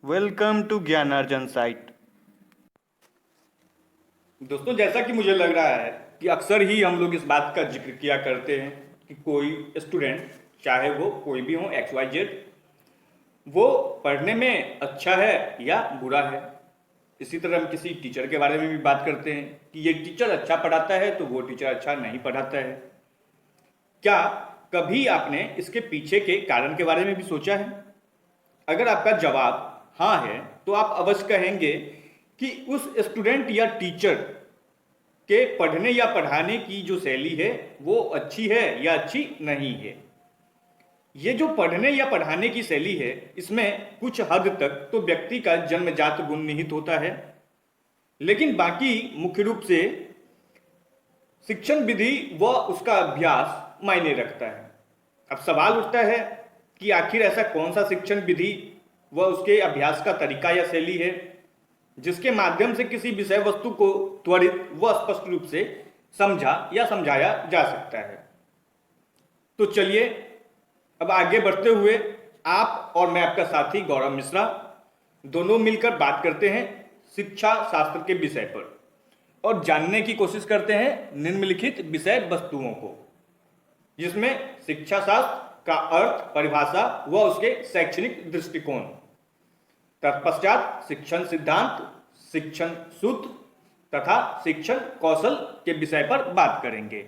Welcome to ज्ञानार्जन site. दोस्तों, जैसा कि मुझे लग रहा है कि अक्सर ही हम लोग इस बात का जिक्र किया करते हैं कि कोई स्टूडेंट, चाहे वो कोई भी हो, एक्स वाई जेड, वो पढ़ने में अच्छा है या बुरा है। इसी तरह हम किसी टीचर के बारे में भी बात करते हैं कि ये टीचर अच्छा पढ़ाता है तो वो टीचर अच्छा नहीं पढ़ाता है। क्या कभी आपने इसके पीछे के कारण के बारे में भी सोचा है? अगर आपका जवाब हाँ है तो आप अवश्य कहेंगे कि उस स्टूडेंट या टीचर के पढ़ने या पढ़ाने की जो शैली है वो अच्छी है या अच्छी नहीं है। ये जो पढ़ने या पढ़ाने की शैली है, इसमें कुछ हद तक तो व्यक्ति का जन्मजात गुण निहित होता है, लेकिन बाकी मुख्य रूप से शिक्षण विधि व उसका अभ्यास मायने रखता है। अब सवाल उठता है कि आखिर ऐसा कौन सा शिक्षण विधि व उसके अभ्यास का तरीका या शैली है जिसके माध्यम से किसी विषय वस्तु को त्वरित व स्पष्ट रूप से समझा या समझाया जा सकता है। तो चलिए अब आगे बढ़ते हुए आप और मैं, आपका साथी गौरव मिश्रा, दोनों मिलकर बात करते हैं शिक्षा शास्त्र के विषय पर और जानने की कोशिश करते हैं निम्नलिखित विषय वस्तुओं को, जिसमें शिक्षा शास्त्र का अर्थ, परिभाषा व उसके शैक्षणिक दृष्टिकोण, तत्पश्चात शिक्षण सिद्धांत, शिक्षण सूत्र तथा शिक्षण कौशल के विषय पर बात करेंगे।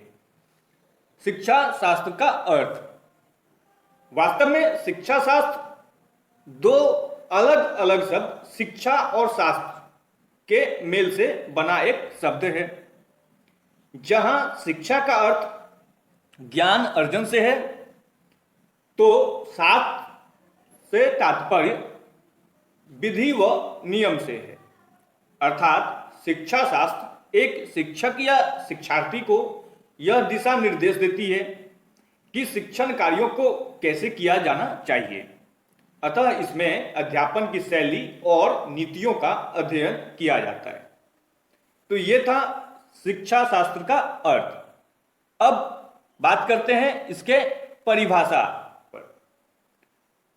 शिक्षा शास्त्र का अर्थ। वास्तव में शिक्षा शास्त्र दो अलग अलग शब्द शिक्षा और शास्त्र के मेल से बना एक शब्द है। जहां शिक्षा का अर्थ ज्ञान अर्जन से है, तो शास्त्र से तात्पर्य विधि व नियम से है। अर्थात शिक्षा शास्त्र एक शिक्षक या शिक्षार्थी को यह दिशा निर्देश देती है कि शिक्षण कार्यों को कैसे किया जाना चाहिए। अतः इसमें अध्यापन की शैली और नीतियों का अध्ययन किया जाता है। तो यह था शिक्षा शास्त्र का अर्थ। अब बात करते हैं इसके परिभाषा पर।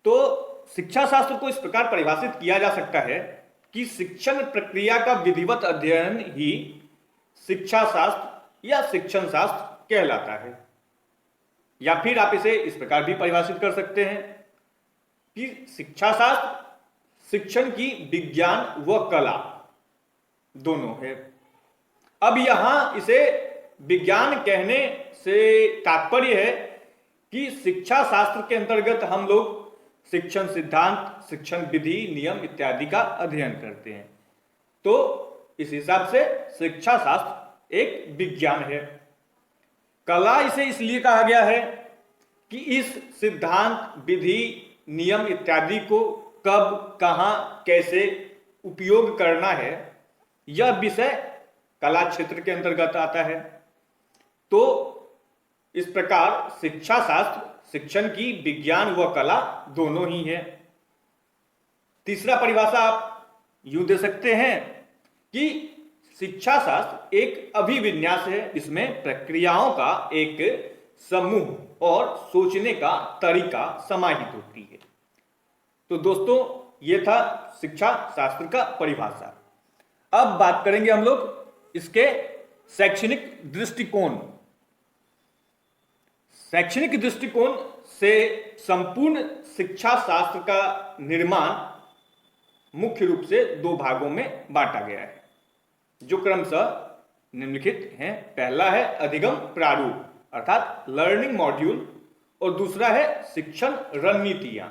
तो शिक्षा शास्त्र को इस प्रकार परिभाषित किया जा सकता है कि शिक्षण प्रक्रिया का विधिवत अध्ययन ही शिक्षा शास्त्र या शिक्षण शास्त्र कहलाता है। या फिर आप इसे इस प्रकार भी परिभाषित कर सकते हैं कि शिक्षा शास्त्र शिक्षण की विज्ञान व कला दोनों है। अब यहां इसे विज्ञान कहने से तात्पर्य है कि शिक्षा शास्त्र के अंतर्गत हम लोग शिक्षण सिद्धांत, शिक्षण विधि, नियम इत्यादि का अध्ययन करते हैं। तो इस हिसाब से शिक्षा शास्त्र एक विज्ञान है। कला इसे इसलिए कहा गया है कि इस सिद्धांत, विधि, नियम इत्यादि को कब, कहां, कैसे उपयोग करना है, यह विषय कला क्षेत्र के अंतर्गत आता है। तो इस प्रकार शिक्षा शास्त्र शिक्षण की विज्ञान व कला दोनों ही है। तीसरा परिभाषा आप यूं दे सकते हैं कि शिक्षा शास्त्र एक अभिविन्यास है। इसमें प्रक्रियाओं का एक समूह और सोचने का तरीका समाहित होती है। तो दोस्तों, यह था शिक्षा शास्त्र का परिभाषा। अब बात करेंगे हम लोग इसके शैक्षणिक दृष्टिकोण। शैक्षणिक दृष्टिकोण से संपूर्ण शिक्षा शास्त्र का निर्माण मुख्य रूप से दो भागों में बांटा गया है, जो क्रमशः निम्नलिखित हैं। पहला है अधिगम प्रारूप अर्थात लर्निंग मॉड्यूल, और दूसरा है शिक्षण रणनीतियां,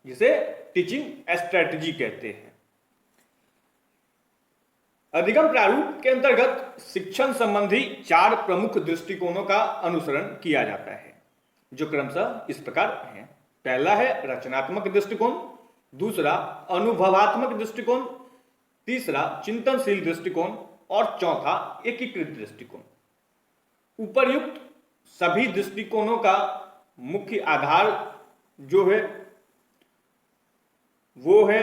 जिसे टीचिंग स्ट्रेटजी कहते हैं। अधिगम प्रारूप के अंतर्गत शिक्षण संबंधी चार प्रमुख दृष्टिकोणों का अनुसरण किया जाता है, जो क्रमशः इस प्रकार हैं। पहला है रचनात्मक दृष्टिकोण, दूसरा अनुभवात्मक दृष्टिकोण, तीसरा चिंतनशील दृष्टिकोण और चौथा एकीकृत दृष्टिकोण। उपर्युक्त सभी दृष्टिकोणों का मुख्य आधार जो है वो है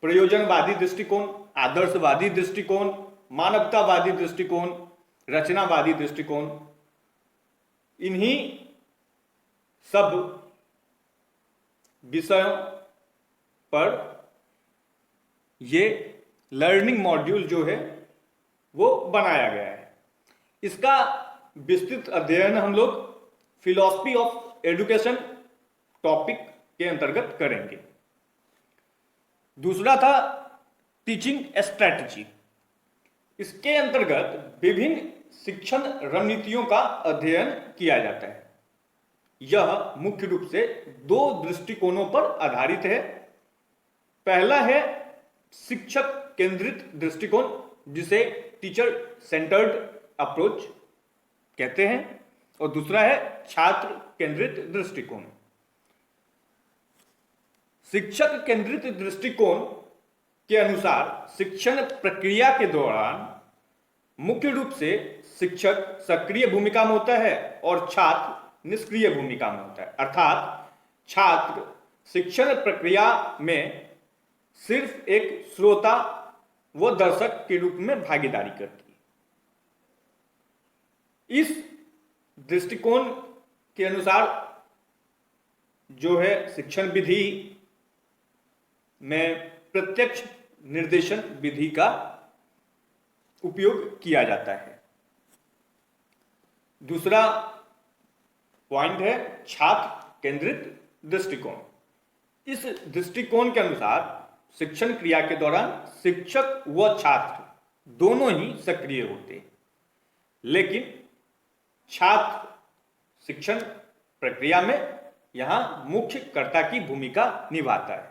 प्रयोजनवादी दृष्टिकोण, आदर्शवादी दृष्टिकोण, मानवतावादी दृष्टिकोण, रचनावादी दृष्टिकोण। इन्हीं सब विषयों पर ये लर्निंग मॉड्यूल जो है वो बनाया गया है। इसका विस्तृत अध्ययन हम लोग फिलॉसफी ऑफ एजुकेशन टॉपिक के अंतर्गत करेंगे। दूसरा था टीचिंग स्ट्रैटेजी। इसके अंतर्गत विभिन्न शिक्षण रणनीतियों का अध्ययन किया जाता है। यह मुख्य रूप से दो दृष्टिकोणों पर आधारित है। पहला है शिक्षक केंद्रित दृष्टिकोण, जिसे टीचर सेंटर्ड अप्रोच कहते हैं, और दूसरा है छात्र केंद्रित दृष्टिकोण। शिक्षक केंद्रित दृष्टिकोण के अनुसार शिक्षण प्रक्रिया के दौरान मुख्य रूप से शिक्षक सक्रिय भूमिका में होता है और छात्र निष्क्रिय भूमिका में होता है। अर्थात छात्र शिक्षण प्रक्रिया में सिर्फ एक श्रोता व दर्शक के रूप में भागीदारी करती है। इस दृष्टिकोण के अनुसार जो है शिक्षण विधि में प्रत्यक्ष निर्देशन विधि का उपयोग किया जाता है। दूसरा पॉइंट है छात्र केंद्रित दृष्टिकोण। इस दृष्टिकोण के अनुसार शिक्षण क्रिया के दौरान शिक्षक व छात्र दोनों ही सक्रिय होते हैं, लेकिन छात्र शिक्षण प्रक्रिया में यहां मुख्य कर्ता की भूमिका निभाता है।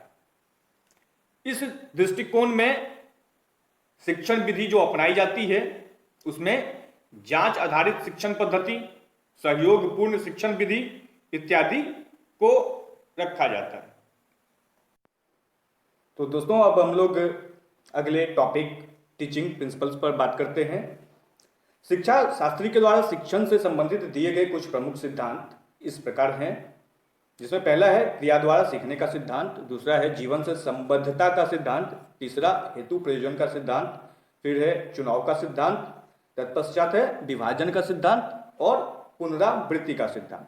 इस दृष्टिकोण में शिक्षण विधि जो अपनाई जाती है उसमें जांच आधारित शिक्षण पद्धति, सहयोगपूर्ण शिक्षण विधि इत्यादि को रखा जाता है। तो दोस्तों, अब हम लोग अगले टॉपिक टीचिंग प्रिंसिपल्स पर बात करते हैं। शिक्षा शास्त्री के द्वारा शिक्षण से संबंधित दिए गए कुछ प्रमुख सिद्धांत इस प्रकार हैं, जिसमें पहला है क्रिया द्वारा सीखने का सिद्धांत, दूसरा है जीवन से संबद्धता का सिद्धांत, तीसरा हेतु प्रयोजन का सिद्धांत, फिर है चुनाव का सिद्धांत, तत्पश्चात है विभाजन का सिद्धांत और पुनरावृत्ति का सिद्धांत।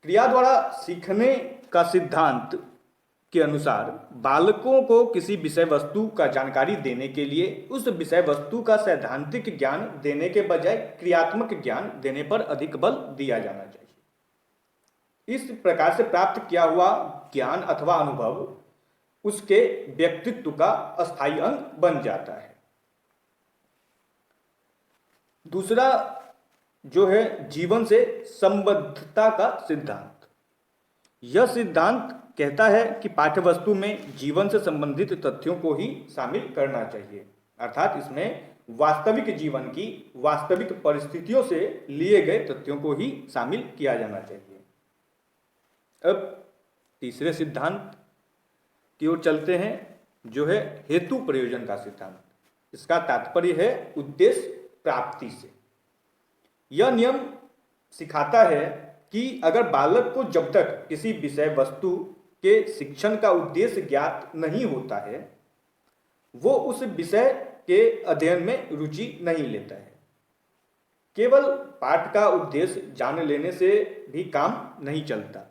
क्रिया द्वारा सीखने का सिद्धांत के अनुसार बालकों को किसी विषय वस्तु का जानकारी देने के लिए उस विषय वस्तु का सैद्धांतिक ज्ञान देने के बजाय क्रियात्मक ज्ञान देने पर अधिक बल दिया जाना चाहिए। इस प्रकार से प्राप्त किया हुआ ज्ञान अथवा अनुभव उसके व्यक्तित्व का अस्थायी अंग बन जाता है। दूसरा जो है जीवन से संबद्धता का सिद्धांत। यह सिद्धांत कहता है कि पाठ्यवस्तु में जीवन से संबंधित तथ्यों को ही शामिल करना चाहिए, अर्थात इसमें वास्तविक जीवन की वास्तविक परिस्थितियों से लिए गए तथ्यों को ही शामिल किया जाना चाहिए। अब तीसरे सिद्धांत की ओर चलते हैं, जो है हेतु प्रयोजन का सिद्धांत। इसका तात्पर्य है उद्देश्य प्राप्ति से। यह नियम सिखाता है कि अगर बालक को जब तक किसी विषय वस्तु के शिक्षण का उद्देश्य ज्ञात नहीं होता है, वो उस विषय के अध्ययन में रुचि नहीं लेता है। केवल पाठ का उद्देश्य जान लेने से भी काम नहीं चलता,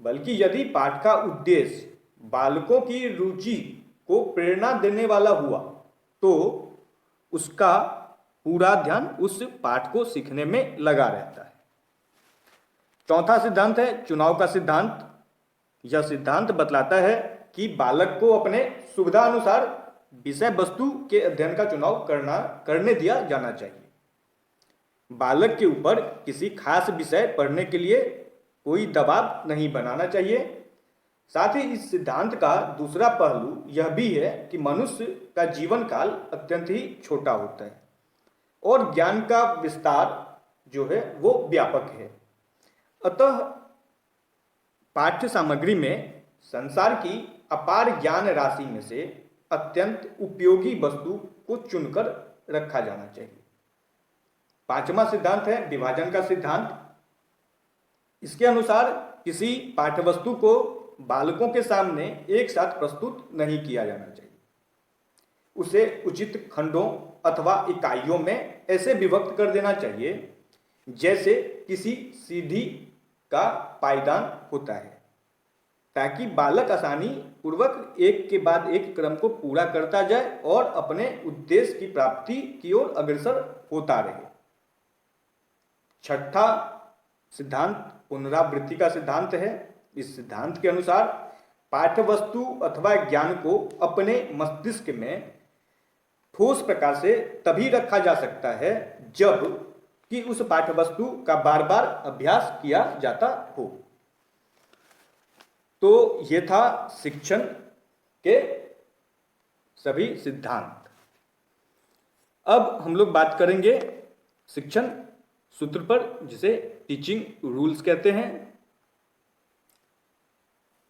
बल्कि यदि पाठ का उद्देश्य बालकों की रुचि को प्रेरणा देने वाला हुआ तो उसका पूरा ध्यान उस पाठ को सीखने में लगा रहता है। चौथा सिद्धांत है चुनाव का सिद्धांत। यह सिद्धांत बतलाता है कि बालक को अपने सुविधा अनुसार विषय वस्तु के अध्ययन का चुनाव करने दिया जाना चाहिए। बालक के ऊपर किसी खास विषय पढ़ने के लिए कोई दबाव नहीं बनाना चाहिए। साथ ही इस सिद्धांत का दूसरा पहलू यह भी है कि मनुष्य का जीवन काल अत्यंत ही छोटा होता है और ज्ञान का विस्तार जो है वो व्यापक है। अतः पाठ्य सामग्री में संसार की अपार ज्ञान राशि में से अत्यंत उपयोगी वस्तु को चुनकर रखा जाना चाहिए। पांचवा सिद्धांत है विभाजन का सिद्धांत। इसके अनुसार किसी पाठ्यवस्तु को बालकों के सामने एक साथ प्रस्तुत नहीं किया जाना चाहिए। उसे उचित खंडों अथवा इकाइयों में ऐसे विभक्त कर देना चाहिए जैसे किसी सीढ़ी का पायदान होता है। ताकि बालक आसानी पूर्वक एक के बाद एक क्रम को पूरा करता जाए और अपने उद्देश्य की प्राप्ति की ओर अग्रसर होता रहे। छठा सिद्धांत पुनरावृत्ति का सिद्धांत है। इस सिद्धांत के अनुसार पाठ्य वस्तु अथवा ज्ञान को अपने मस्तिष्क में ठोस प्रकार से तभी रखा जा सकता है जब कि उस पाठ्य वस्तु का बार बार अभ्यास किया जाता हो। तो ये था शिक्षण के सभी सिद्धांत। अब हम लोग बात करेंगे शिक्षण सूत्र पर, जिसे टीचिंग रूल्स कहते हैं।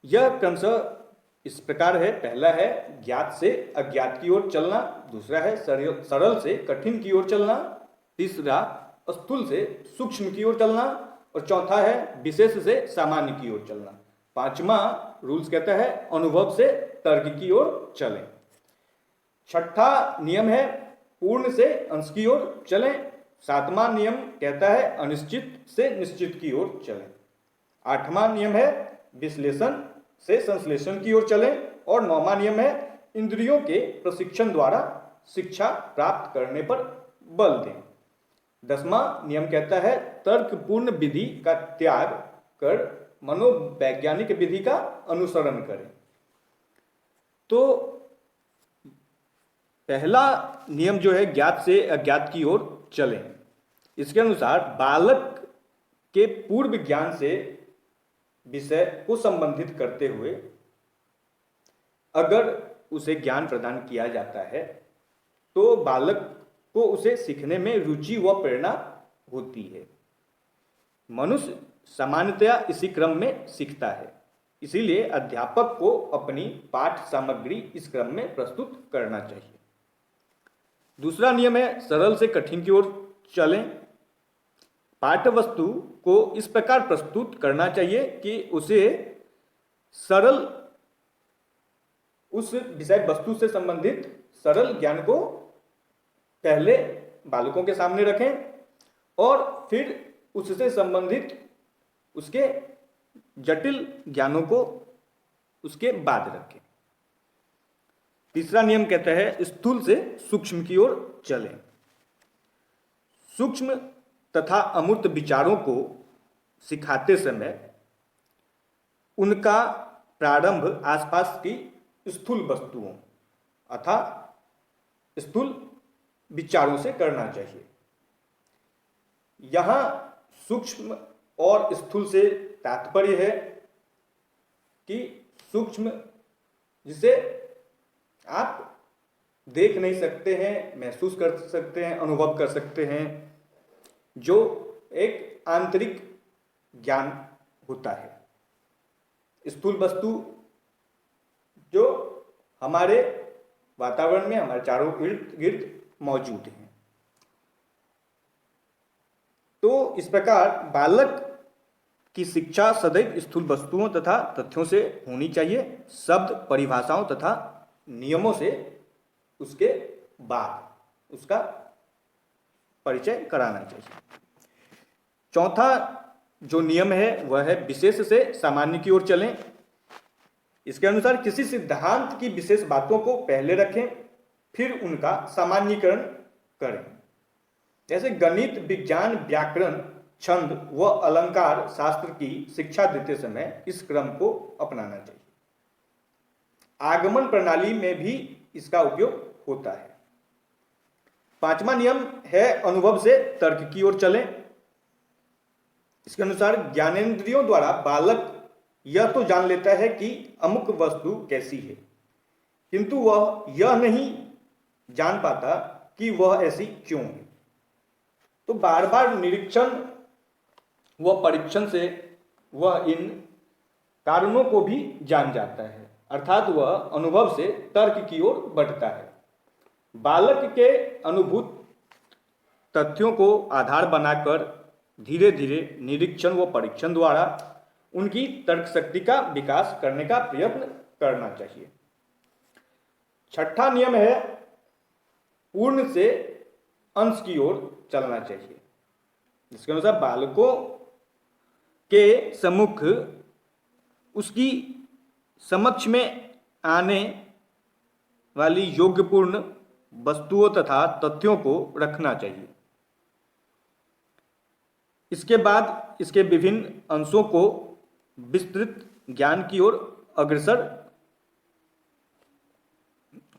यह क्रमशः इस प्रकार है। पहला है ज्ञात से अज्ञात की ओर चलना, दूसरा है सरल से कठिन की ओर चलना, तीसरा स्थूल से सूक्ष्म की ओर चलना, और चौथा है विशेष से सामान्य की ओर चलना। पांचवा रूल्स कहता है अनुभव से तर्क की ओर चलें। छठा नियम है पूर्ण से अंश की ओर चलें। सातवां नियम कहता है अनिश्चित से निश्चित की ओर चलें। आठवां नियम है विश्लेषण से संश्लेषण की ओर चलें, और नौवां नियम है इंद्रियों के प्रशिक्षण द्वारा शिक्षा प्राप्त करने पर बल दें। 10वां नियम कहता है तर्कपूर्ण विधि का त्याग कर मनोवैज्ञानिक विधि का अनुसरण करें। तो पहला नियम जो है ज्ञात से अज्ञात की ओर चलें। इसके अनुसार बालक के पूर्व ज्ञान से विषय को संबंधित करते हुए अगर उसे ज्ञान प्रदान किया जाता है तो बालक को उसे सीखने में रुचि व प्रेरणा होती है। मनुष्य सामान्यतया इसी क्रम में सीखता है, इसीलिए अध्यापक को अपनी पाठ सामग्री इस क्रम में प्रस्तुत करना चाहिए। दूसरा नियम है सरल से कठिन की ओर चलें। पाठ्य वस्तु को इस प्रकार प्रस्तुत करना चाहिए कि उसे सरल, उस विषय वस्तु से संबंधित सरल ज्ञान को पहले बालकों के सामने रखें और फिर उससे संबंधित उसके जटिल ज्ञानों को उसके बाद रखें। तीसरा नियम कहता है स्थूल से सूक्ष्म की ओर चलें। सूक्ष्म तथा अमूर्त विचारों को सिखाते समय उनका प्रारंभ आसपास की स्थूल वस्तुओं अथा स्थूल विचारों से करना चाहिए। यहां सूक्ष्म और स्थूल से तात्पर्य है कि सूक्ष्म जिसे आप देख नहीं सकते हैं, महसूस कर सकते हैं, अनुभव कर सकते हैं, जो एक आंतरिक ज्ञान होता है। स्थूल वस्तु जो हमारे वातावरण में, हमारे चारों इर्द गिर्द मौजूद हैं। तो इस प्रकार बालक की शिक्षा सदैव स्थूल वस्तुओं तथा तथ्यों से होनी चाहिए, शब्द परिभाषाओं तथा नियमों से उसके बाद उसका परिचय कराना चाहिए। चौथा जो नियम है वह है विशेष से सामान्य की ओर चलें। इसके अनुसार किसी सिद्धांत की विशेष बातों को पहले रखें, फिर उनका सामान्यीकरण करें। जैसे गणित, विज्ञान, व्याकरण, छंद व अलंकार शास्त्र की शिक्षा देते समय इस क्रम को अपनाना चाहिए। आगमन प्रणाली में भी इसका उपयोग होता है। पांचवा नियम है अनुभव से तर्क की ओर चलें। इसके अनुसार ज्ञानेंद्रियों द्वारा बालक यह तो जान लेता है कि अमुक वस्तु कैसी है, किंतु वह यह नहीं जान पाता कि वह ऐसी क्यों है। तो बार बार निरीक्षण व परीक्षण से वह इन कारणों को भी जान जाता है, अर्थात वह अनुभव से तर्क की ओर बढ़ता है। बालक के अनुभूत तथ्यों को आधार बनाकर धीरे धीरे निरीक्षण व परीक्षण द्वारा उनकी तर्क शक्ति का विकास करने का प्रयत्न करना चाहिए। छठा नियम है पूर्ण से अंश की ओर चलना चाहिए। इसके अनुसार बालकों के सम्मुख उसकी समक्ष में आने वाली योग्यपूर्ण वस्तुओं तथा तथ्यों को रखना चाहिए। इसके बाद इसके विभिन्न अंशों को विस्तृत ज्ञान की ओर अग्रसर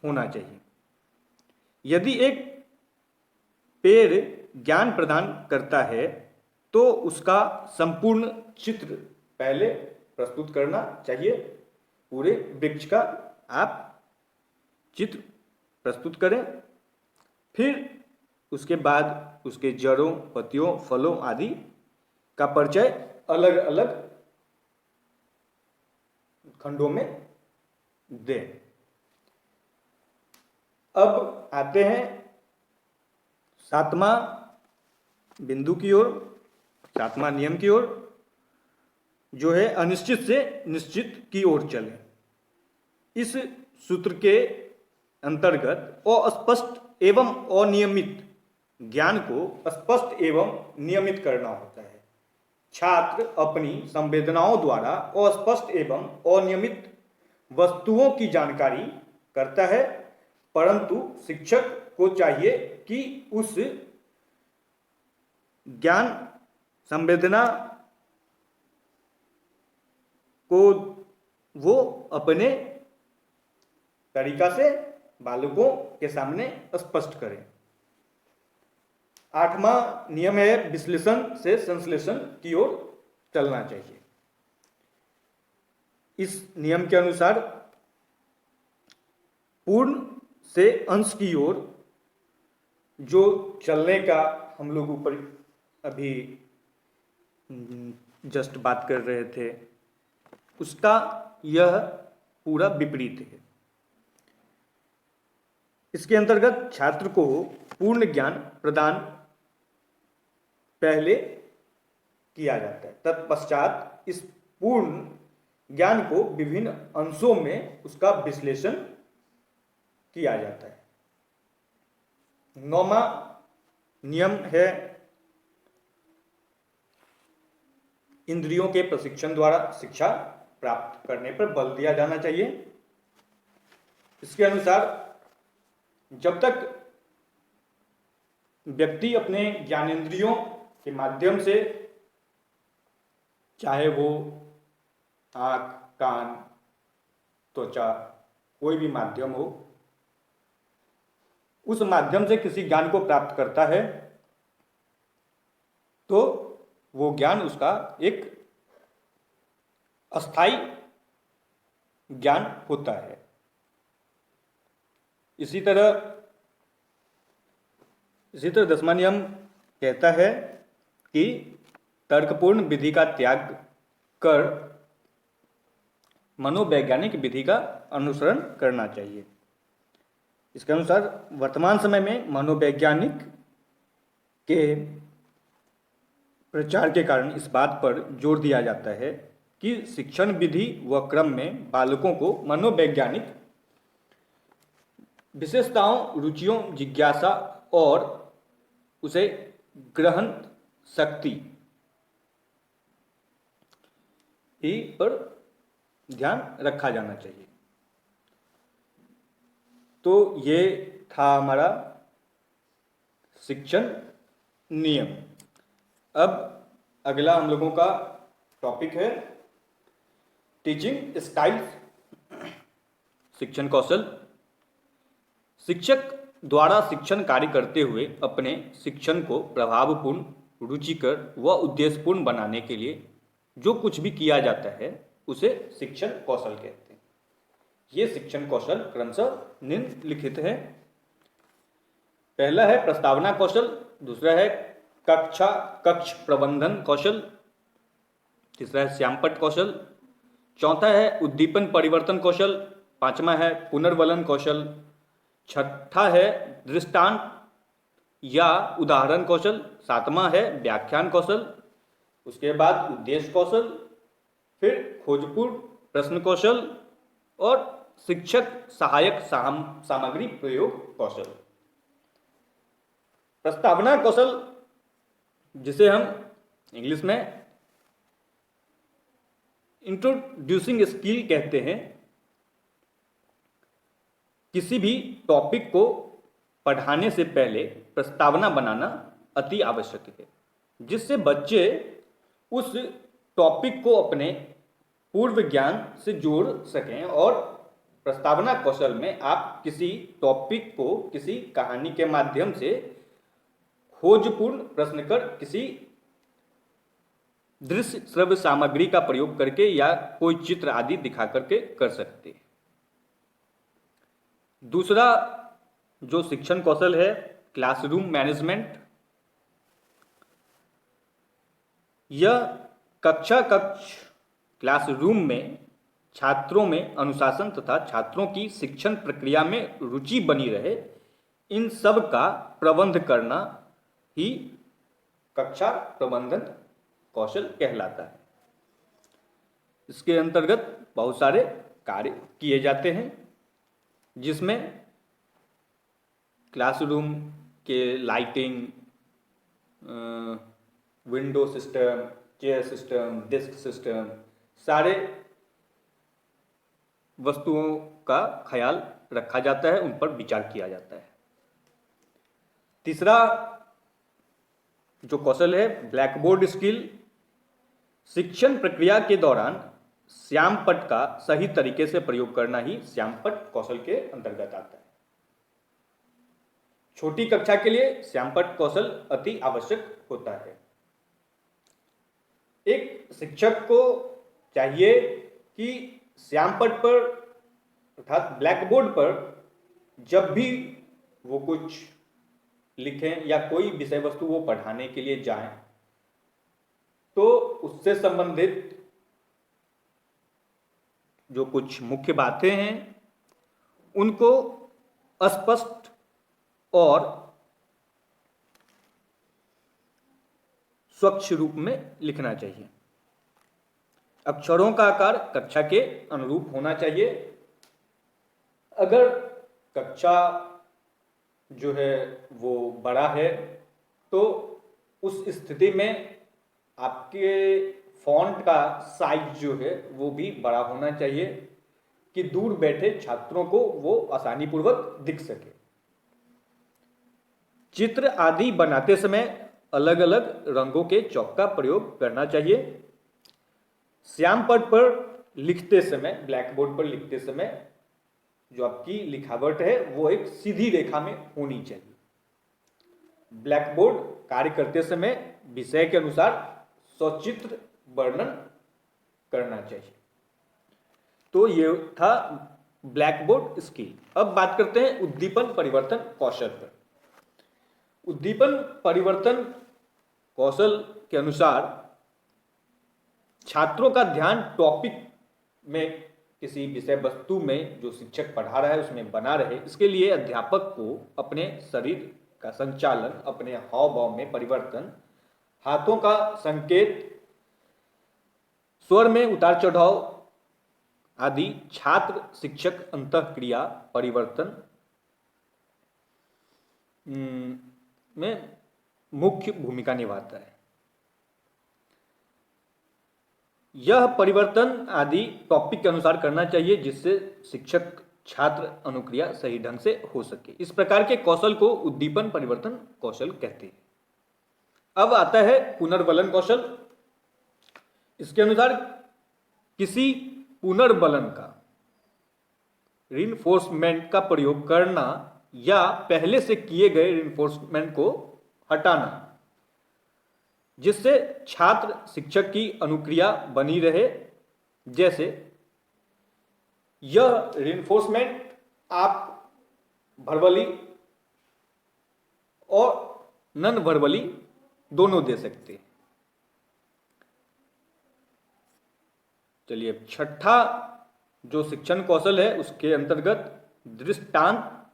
होना चाहिए। यदि एक पेड़ ज्ञान प्रदान करता है तो उसका संपूर्ण चित्र पहले प्रस्तुत करना चाहिए। पूरे वृक्ष का आप चित्र प्रस्तुत करें, फिर उसके बाद उसके जड़ों, पत्तियों, फलों आदि का परिचय अलग अलग खंडों में दें। अब आते हैं 7वां बिंदु की ओर, 7वां नियम की ओर, जो है अनिश्चित से निश्चित की ओर चलें। इस सूत्र के अंतर्गत अस्पष्ट एवं अनियमित ज्ञान को स्पष्ट एवं नियमित करना होता है। छात्र अपनी संवेदनाओं द्वारा अस्पष्ट एवं अनियमित वस्तुओं की जानकारी करता है, परंतु शिक्षक को चाहिए कि उस ज्ञान संवेदना को वो अपने तरीका से बालकों के सामने स्पष्ट करें। 8वां नियम है विश्लेषण से संश्लेषण की ओर चलना चाहिए। इस नियम के अनुसार पूर्ण से अंश की ओर जो चलने का हम लोग ऊपर अभी जस्ट बात कर रहे थे, उसका यह पूरा विपरीत है। इसके अंतर्गत छात्र को पूर्ण ज्ञान प्रदान पहले किया जाता है, तत्पश्चात इस पूर्ण ज्ञान को विभिन्न अंशों में उसका विश्लेषण किया जाता है। 9वां नियम है इंद्रियों के प्रशिक्षण द्वारा शिक्षा प्राप्त करने पर बल दिया जाना चाहिए। इसके अनुसार जब तक व्यक्ति अपने ज्ञानेंद्रियों के माध्यम से, चाहे वो आँख, कान, त्वचा, कोई भी माध्यम हो, उस माध्यम से किसी ज्ञान को प्राप्त करता है तो वो ज्ञान उसका एक अस्थाई ज्ञान होता है। इसी तरह 10वां नियम कहता है कि तर्कपूर्ण विधि का त्याग कर मनोवैज्ञानिक विधि का अनुसरण करना चाहिए। इसके अनुसार वर्तमान समय में मनोवैज्ञानिक के प्रचार के कारण इस बात पर जोर दिया जाता है कि शिक्षण विधि व क्रम में बालकों को मनोवैज्ञानिक विशेषताओं, रुचियों, जिज्ञासा और उसे ग्रहण शक्ति ही पर ध्यान रखा जाना चाहिए। तो ये था हमारा शिक्षण नियम। अब अगला हम लोगों का टॉपिक है टीचिंग स्टाइल्स, शिक्षण कौशल। शिक्षक द्वारा शिक्षण कार्य करते हुए अपने शिक्षण को प्रभावपूर्ण, रुचिकर व उद्देश्यपूर्ण बनाने के लिए जो कुछ भी किया जाता है उसे शिक्षण कौशल कहते हैं। ये शिक्षण कौशल क्रमशः निम्नलिखित है। पहला है प्रस्तावना कौशल, दूसरा है कक्ष प्रबंधन कौशल, तीसरा है श्यामपट्ट कौशल, चौथा है उद्दीपन परिवर्तन कौशल, पांचवा है पुनर्वलन कौशल, छठा है दृष्टांत या उदाहरण कौशल, सातवां है व्याख्यान कौशल, उसके बाद उद्देश्य कौशल, फिर खोजपूर्ण प्रश्न कौशल और शिक्षक सहायक सामग्री प्रयोग कौशल। प्रस्तावना कौशल, जिसे हम इंग्लिश में इंट्रोड्यूसिंग स्किल कहते हैं किसी भी टॉपिक को पढ़ाने से पहले प्रस्तावना बनाना अति आवश्यक है, जिससे बच्चे उस टॉपिक को अपने पूर्व ज्ञान से जोड़ सकें। और प्रस्तावना कौशल में आप किसी टॉपिक को किसी कहानी के माध्यम से खोजपूर्ण प्रश्न कर किसी दृश्य श्रव्य सामग्री का प्रयोग करके या कोई चित्र आदि दिखा करके कर सकते हैं। दूसरा जो शिक्षण कौशल है, क्लासरूम मैनेजमेंट। यह कक्ष क्लासरूम में छात्रों में अनुशासन तथा छात्रों की शिक्षण प्रक्रिया में रुचि बनी रहे, इन सब का प्रबंध करना ही कक्षा प्रबंधन कौशल कहलाता है। इसके अंतर्गत बहुत सारे कार्य किए जाते हैं, जिसमें क्लासरूम के lighting, window system, chair system, desk system, सारे वस्तुओं का ख्याल रखा जाता है, उन पर विचार किया जाता है। तीसरा जो कौशल है, ब्लैक बोर्ड स्किल। शिक्षण प्रक्रिया के दौरान श्यामपट्ट का सही तरीके से प्रयोग करना ही श्यामपट्ट कौशल के अंतर्गत आता है। छोटी कक्षा के लिए श्यामपट्ट कौशल अति आवश्यक होता है। एक शिक्षक को चाहिए कि श्यामपट्ट पर अर्थात ब्लैक बोर्ड पर जब भी वो कुछ लिखें या कोई विषय वस्तु वो पढ़ाने के लिए जाएं, तो उससे संबंधित जो कुछ मुख्य बातें हैं उनको स्पष्ट और स्वच्छ रूप में लिखना चाहिए। अक्षरों का आकार कक्षा के अनुरूप होना चाहिए। अगर कक्षा जो है वो बड़ा है तो उस स्थिति में आपके फॉन्ट का साइज जो है वो भी बड़ा होना चाहिए कि दूर बैठे छात्रों को वो आसानी पूर्वक दिख सके। चित्र आदि बनाते समय अलग अलग रंगों के चौक का प्रयोग करना चाहिए। श्यामपट्ट पर लिखते समय, ब्लैक बोर्ड पर लिखते समय जो आपकी लिखावट है वो एक सीधी रेखा में होनी चाहिए। ब्लैक बोर्ड कार्य करते समय विषय के अनुसार सचित्र वर्णन करना चाहिए। तो ये था ब्लैक बोर्ड स्किल। अब बात करते हैं उद्दीपन परिवर्तन कौशल पर। उद्दीपन परिवर्तन कौशल के अनुसार छात्रों का ध्यान टॉपिक में, किसी विषय वस्तु में जो शिक्षक पढ़ा रहा है उसमें बना रहे, इसके लिए अध्यापक को अपने शरीर का संचालन, अपने हाव भाव में परिवर्तन, हाथों का संकेत, स्वर में उतार चढ़ाव आदि छात्र शिक्षक अंतःक्रिया परिवर्तन में मुख्य भूमिका निभाता है। यह परिवर्तन आदि टॉपिक के अनुसार करना चाहिए जिससे शिक्षक छात्र अनुक्रिया सही ढंग से हो सके। इस प्रकार के कौशल को उद्दीपन परिवर्तन कौशल कहते हैं। अब आता है पुनर्बलन कौशल। इसके अनुसार किसी पुनर्बलन का, रिइंफोर्समेंट का प्रयोग करना या पहले से किए गए रिइंफोर्समेंट को हटाना जिससे छात्र शिक्षक की अनुक्रिया बनी रहे। जैसे यह रिइंफोर्समेंट आप वर्बली और नॉन वर्बली दोनों दे सकते हैं। चलिए, छठा जो शिक्षण कौशल है उसके अंतर्गत दृष्टांत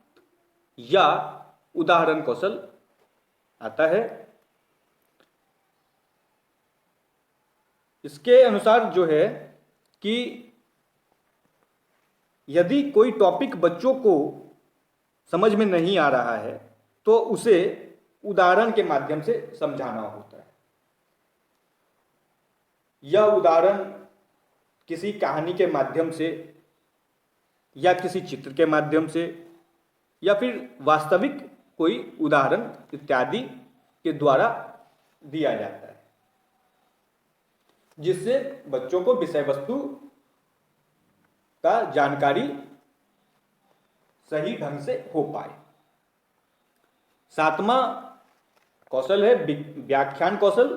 या उदाहरण कौशल आता है। इसके अनुसार जो है कि यदि कोई टॉपिक बच्चों को समझ में नहीं आ रहा है तो उसे उदाहरण के माध्यम से समझाना होता है। यह उदाहरण किसी कहानी के माध्यम से या किसी चित्र के माध्यम से या फिर वास्तविक कोई उदाहरण इत्यादि के द्वारा दिया जाता है, जिससे बच्चों को विषय वस्तु का जानकारी सही ढंग से हो पाए। सातवां कौशल है व्याख्यान कौशल,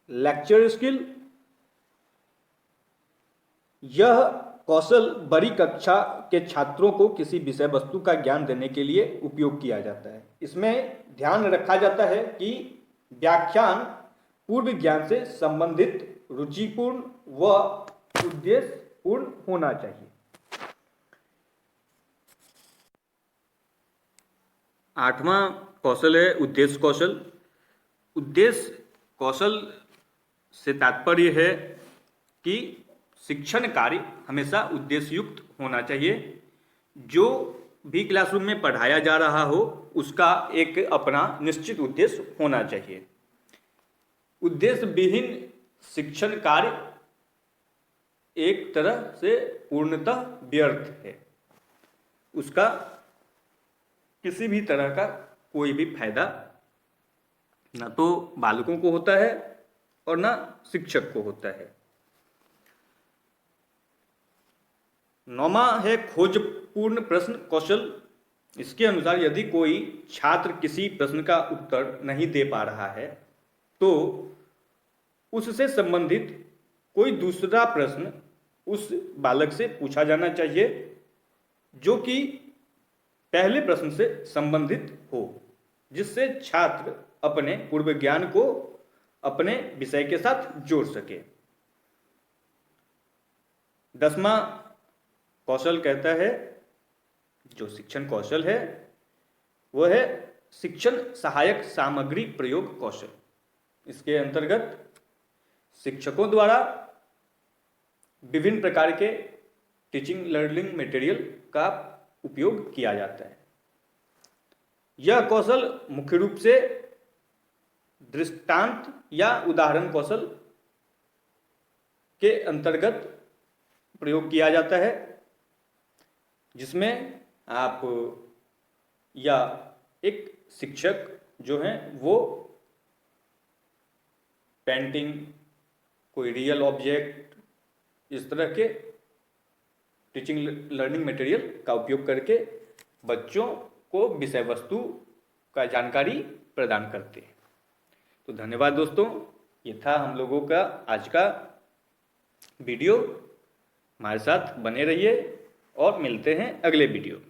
लेक्चर स्किल। यह कौशल बड़ी कक्षा के छात्रों को किसी विषय वस्तु का ज्ञान देने के लिए उपयोग किया जाता है। इसमें ध्यान रखा जाता है कि व्याख्यान पूर्व ज्ञान से संबंधित, रुचिपूर्ण व उद्देश्यपूर्ण होना चाहिए। आठवां कौशल है उद्देश्य कौशल। उद्देश्य कौशल से तात्पर्य है कि शिक्षण कार्य हमेशा उद्देश्य युक्त होना चाहिए। जो भी क्लासरूम में पढ़ाया जा रहा हो उसका एक अपना निश्चित उद्देश्य होना चाहिए। उद्देश्य विहीन शिक्षण कार्य एक तरह से पूर्णतः व्यर्थ है, उसका किसी भी तरह का कोई भी फायदा न तो बालकों को होता है और न शिक्षक को होता है। नौवां है खोजपूर्ण प्रश्न कौशल। इसके अनुसार यदि कोई छात्र किसी प्रश्न का उत्तर नहीं दे पा रहा है तो उससे संबंधित कोई दूसरा प्रश्न उस बालक से पूछा जाना चाहिए जो कि पहले प्रश्न से संबंधित हो, जिससे छात्र अपने पूर्व ज्ञान को अपने विषय के साथ जोड़ सके। 10वां कौशल कहता है, जो शिक्षण कौशल है वह है शिक्षण सहायक सामग्री प्रयोग कौशल। इसके अंतर्गत शिक्षकों द्वारा विभिन्न प्रकार के टीचिंग लर्निंग मटेरियल का उपयोग किया जाता है। यह कौशल मुख्य रूप से दृष्टांत या उदाहरण कौशल के अंतर्गत प्रयोग किया जाता है, जिसमें आप या एक शिक्षक जो हैं वो पेंटिंग, कोई रियल ऑब्जेक्ट, इस तरह के टीचिंग लर्निंग मटेरियल का उपयोग करके बच्चों को विषय वस्तु का जानकारी प्रदान करते हैं। तो धन्यवाद दोस्तों, ये था हम लोगों का आज का वीडियो। हमारे साथ बने रहिए और मिलते हैं अगले वीडियो।